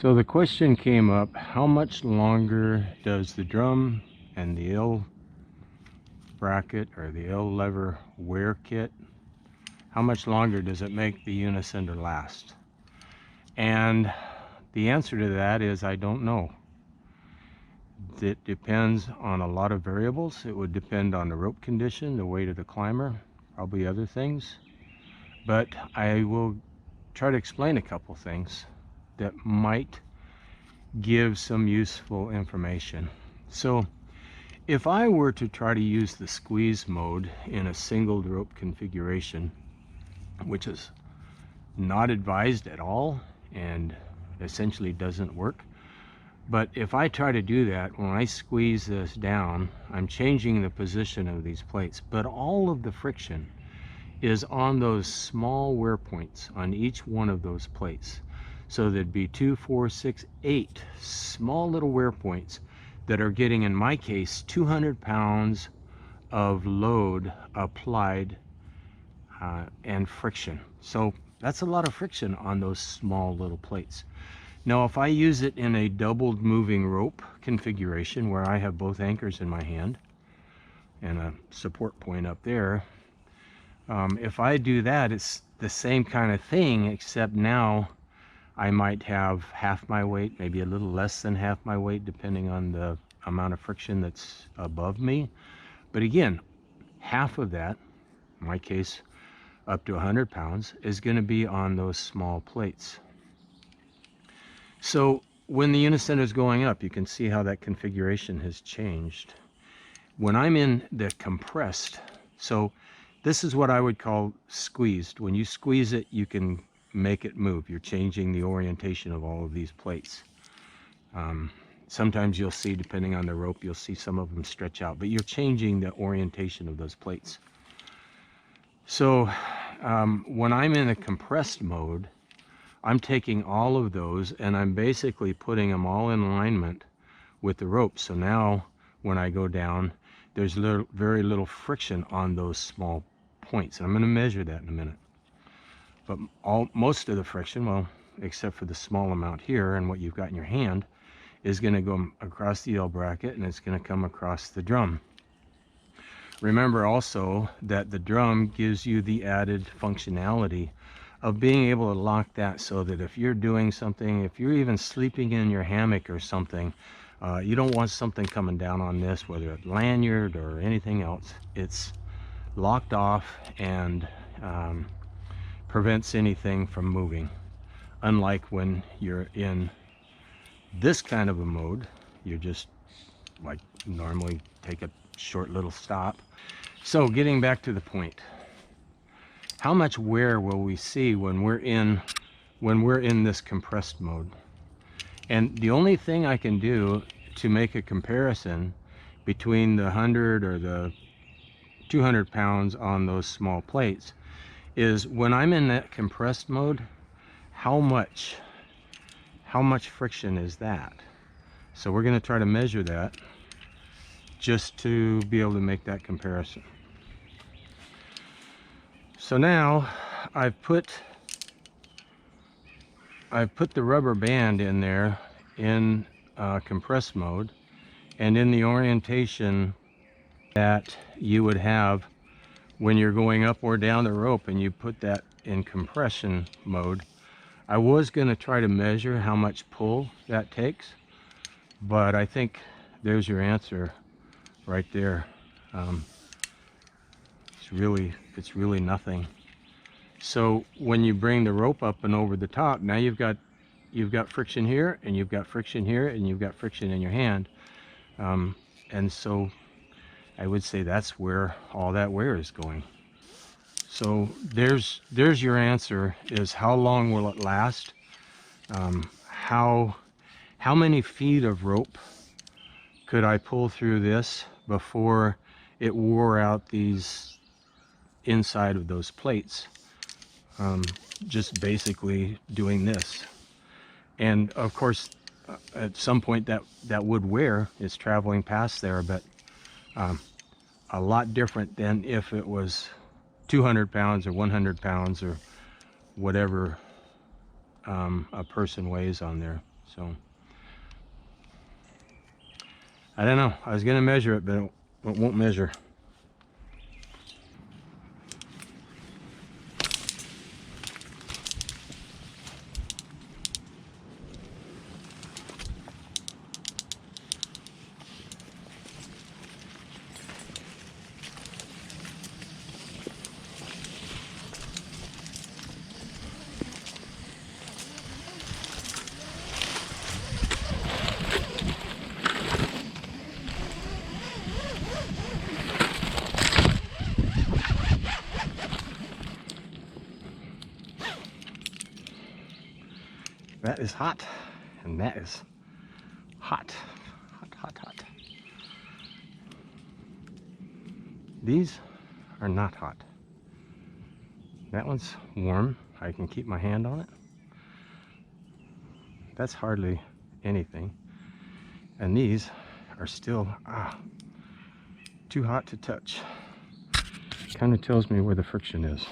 So the question came up, how much longer does the drum and the L bracket or the L lever wear kit, how much longer does it make the Unicender last? And the answer to that is I don't know. It depends on a lot of variables. It would depend on the rope condition, the weight of the climber, probably other things. But I will try to explain a couple things that might give some useful information. So if I were to try to use the squeeze mode in a single rope configuration, which is not advised at all and essentially doesn't work, but if I try to do that, when I squeeze this down, I'm changing the position of these plates, but all of the friction is on those small wear points on each one of those plates. So there'd be 2, 4, 6, 8 small little wear points that are getting, in my case, 200 pounds of load applied and friction. So that's a lot of friction on those small little plates. Now, if I use it in a doubled moving rope configuration where I have both anchors in my hand and a support point up there, if I do that, it's the same kind of thing, except now I might have half my weight, maybe a little less than half my weight, depending on the amount of friction that's above me. But again, half of that, in my case, up to 100 pounds, is going to be on those small plates. So when the Unicender is going up, you can see how that configuration has changed. When I'm in the compressed, so this is what I would call squeezed. When you squeeze it, you can make it move. You're changing the orientation of all of these plates. Sometimes you'll see, depending on the rope, you'll see some of them stretch out, but you're changing the orientation of those plates. So when I'm in a compressed mode, I'm taking all of those and I'm basically putting them all in alignment with the rope. So now when I go down, there's very little friction on those small points. And I'm going to measure that in a minute. But most of the friction, well, except for the small amount here and what you've got in your hand, is going to go across the L bracket and it's going to come across the drum. Remember also that the drum gives you the added functionality of being able to lock that so that if you're doing something, if you're even sleeping in your hammock or something, you don't want something coming down on this, whether it's lanyard or anything else. It's locked off and prevents anything from moving. Unlike when you're in this kind of a mode, you just like normally take a short little stop. So getting back to the point, how much wear will we see when we're in this compressed mode? And the only thing I can do to make a comparison between the 100 or the 200 pounds on those small plates is when I'm in that compressed mode, how much friction is that? So we're going to try to measure that just to be able to make that comparison. So now I've put the rubber band in there in compressed mode and in the orientation that you would have when you're going up or down the rope, and you put that in compression mode. I was going to try to measure how much pull that takes, but I think there's your answer right there. It's really nothing. So when you bring the rope up and over the top, now you've got friction here, and you've got friction here, and you've got friction in your hand, and so I would say that's where all that wear is going. So there's your answer, is how long will it last? How many feet of rope could I pull through this before it wore out these inside of those plates? Just basically doing this. And of course, at some point that would wear is traveling past there, but a lot different than if it was 200 pounds or 100 pounds or whatever a person weighs on there. So I don't know. I was gonna measure it, but it won't measure. That is hot, and that is hot, hot, hot, hot. These are not hot. That one's warm. I can keep my hand on it. That's hardly anything. And these are still too hot to touch. Kind of tells me where the friction is.